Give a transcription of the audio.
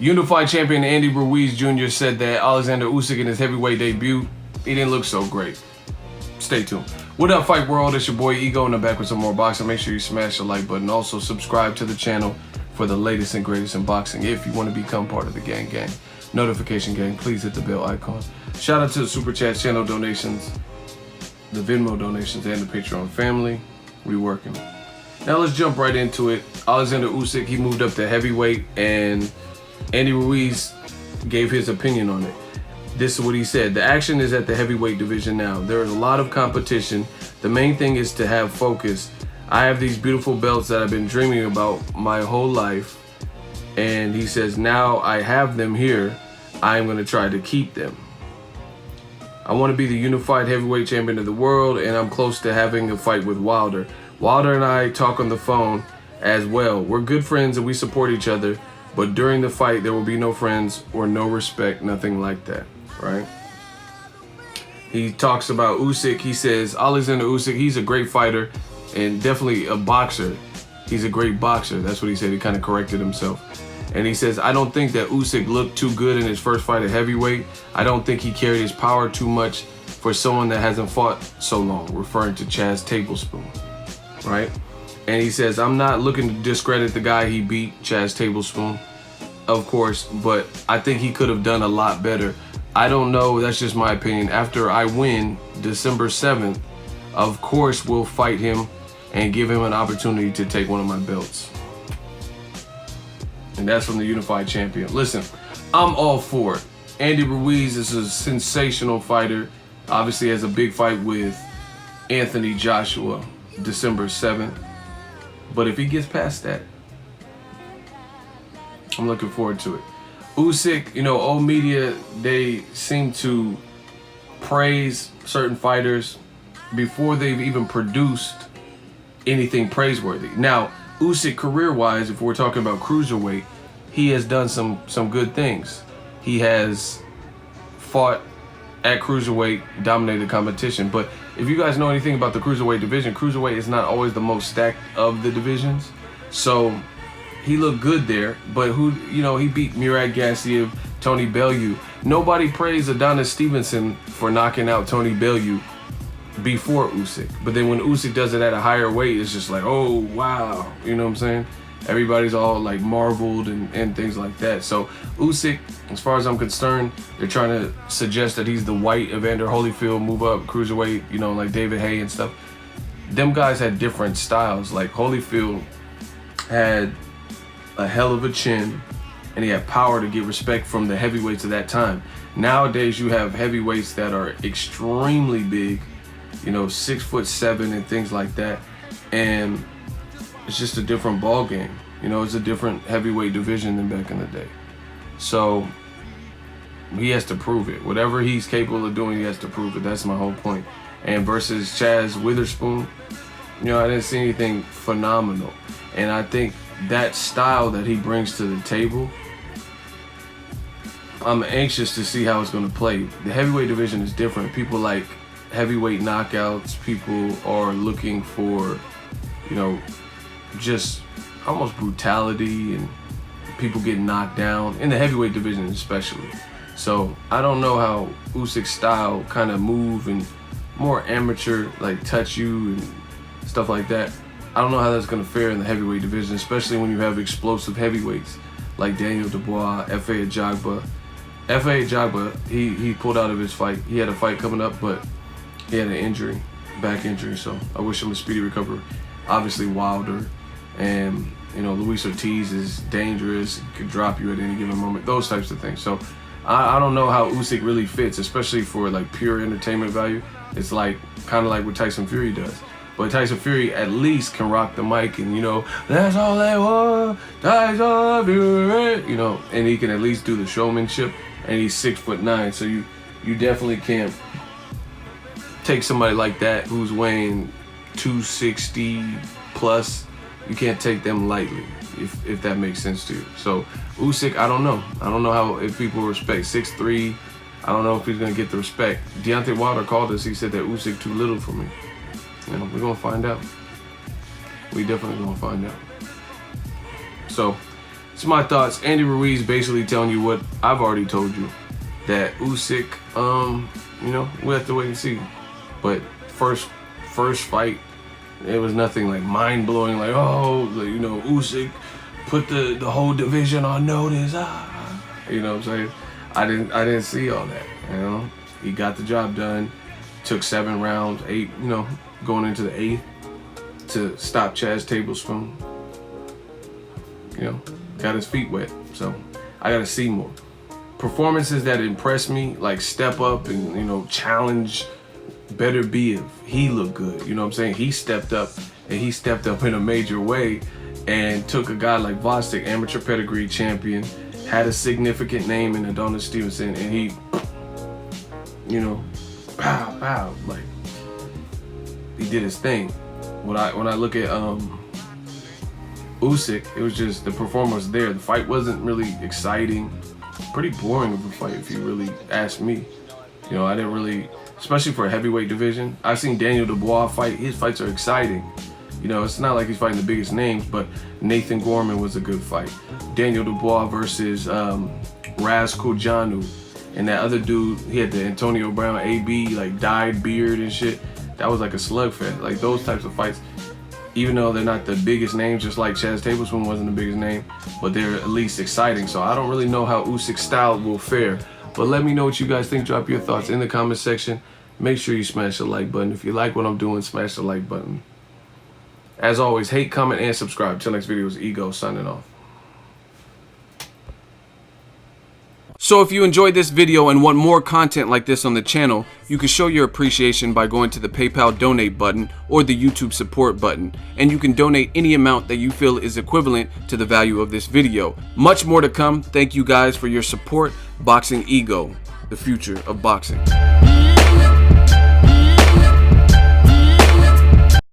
Unified champion Andy Ruiz Jr. said that Alexander Usyk in his heavyweight debut, he didn't look so great. Stay tuned. What up, Fight World? It's your boy Ego in the back with some more boxing. Make sure you smash the like button. Also, subscribe to the channel for the latest and greatest in boxing. If you want to become part of the gang, notification gang, please hit the bell icon. Shout out to the Super Chat channel donations, the Venmo donations, and the Patreon family. We working. Now let's jump right into it. Alexander Usyk, he moved up to heavyweight, and Andy Ruiz gave his opinion on it. This is what he said. The action is at the heavyweight division now. There is a lot of competition. The main thing is to have focus. I have these beautiful belts that I've been dreaming about my whole life. And he says, now I have them here. I'm going to try to keep them. I want to be the unified heavyweight champion of the world, and I'm close to having a fight with Wilder. Wilder and I talk on the phone as well. We're good friends and we support each other. But during the fight, there will be no friends or no respect, nothing like that, right? He talks about Usyk. He says, Alexander Usyk, he's a great fighter and definitely a boxer. He's a great boxer. That's what he said. He kind of corrected himself. And he says, I don't think that Usyk looked too good in his first fight at heavyweight. I don't think he carried his power too much for someone that hasn't fought so long, referring to Chaz Tablespoon, right? And he says, I'm not looking to discredit the guy he beat, Chaz Tablespoon, of course, but I think he could have done a lot better. I don't know, that's just my opinion. After I win December 7th, of course we'll fight him and give him an opportunity to take one of my belts. And that's from the unified champion. Listen, I'm all for it. Andy Ruiz is a sensational fighter. Obviously has a big fight with Anthony Joshua December 7th. But if he gets past that, I'm looking forward to it. Usyk, you know, old media, they seem to praise certain fighters before they've even produced anything praiseworthy. Now, Usyk career-wise, if we're talking about cruiserweight, he has done some good things. He has fought at cruiserweight, dominated competition. But if you guys know anything about the cruiserweight division, cruiserweight is not always the most stacked of the divisions. So he looked good there, but he beat Murad Gassiev, Tony Bellew. Nobody praised Adonis Stevenson for knocking out Tony Bellew before Usyk. But then when Usyk does it at a higher weight, it's just like, oh, wow. You know what I'm saying? Everybody's all like marveled and things like that. So Usyk, as far as I'm concerned, they're trying to suggest that he's the white Evander Holyfield, move up cruiserweight, like David Haye and stuff. Them guys had different styles. Like Holyfield had a hell of a chin, and he had power to get respect from the heavyweights of that time. Nowadays, you have heavyweights that are extremely big, 6'7" and things like that, and it's just a different ball game. It's a different heavyweight division than back in the day. So he has to prove it. Whatever he's capable of doing, he has to prove it. That's my whole point. And versus Chaz Witherspoon, I didn't see anything phenomenal. And I think that style that he brings to the table, I'm anxious to see how it's going to play. The heavyweight division is different. People like heavyweight knockouts. People are looking for, just almost brutality and people getting knocked down, in the heavyweight division especially. So I don't know how Usyk's style kind of move and more amateur, like touch you and stuff like that. I don't know how that's going to fare in the heavyweight division, especially when you have explosive heavyweights like Daniel Dubois, F.A. Ajagba. F.A. Ajagba, he pulled out of his fight. He had a fight coming up, but he had an injury, back injury, so I wish him a speedy recovery. Obviously Wilder and, Luis Ortiz is dangerous, could drop you at any given moment, those types of things. So I don't know how Usyk really fits, especially for like pure entertainment value. It's like kind of like what Tyson Fury does. But Tyson Fury at least can rock the mic and, that's all they want, Tyson Fury, and he can at least do the showmanship, and he's 6'9", so you definitely can't take somebody like that who's weighing 260 plus. You can't take them lightly, if that makes sense to you. So Usyk, I don't know. I don't know if people respect 6'3". I don't know if he's gonna get the respect. Deontay Wilder called us. He said that Usyk too little for me. We're gonna find out. We definitely gonna find out. So it's my thoughts. Andy Ruiz basically telling you what I've already told you, that Usyk, you know, we'll have to wait and see. But first fight, it was nothing like mind-blowing, like, oh, you know, Usyk put the whole division on notice. You know what I'm saying? I didn't see all that. You know, he got the job done. Took 7 rounds, 8, you know, going into the 8th to stop Chaz Tablespoon. You know, got his feet wet. So I gotta see more performances that impress me, like step up and, you know, challenge. Better be if he looked good. You know what I'm saying? He stepped up, and he stepped up in a major way and took a guy like Usyk, amateur pedigree champion, had a significant name in Adonis Stevenson, and he, you know, pow, like, he did his thing. When I look at Usyk, it was just the performance there. The fight wasn't really exciting. Pretty boring of a fight, if you really ask me. You know, I didn't really, especially for a heavyweight division. I've seen Daniel Dubois fight. His fights are exciting. You know, it's not like he's fighting the biggest names, but Nathan Gorman was a good fight. Daniel Dubois versus Raz Kojanu. And that other dude, he had the Antonio Brown AB, like dyed beard and shit. That was like a slugfest. Like those types of fights, even though they're not the biggest names, just like Chaz Tablespoon wasn't the biggest name, but they're at least exciting. So I don't really know how Usyk's style will fare. But let me know what you guys think. Drop your thoughts in the comment section. Make sure you smash the like button. If you like what I'm doing, smash the like button. As always, hate, comment, and subscribe. Till next video, is Ego signing off. So if you enjoyed this video and want more content like this on the channel, you can show your appreciation by going to the PayPal donate button or the YouTube support button, and you can donate any amount that you feel is equivalent to the value of this video. Much more to come. Thank you guys for your support. Boxing Ego, the future of boxing.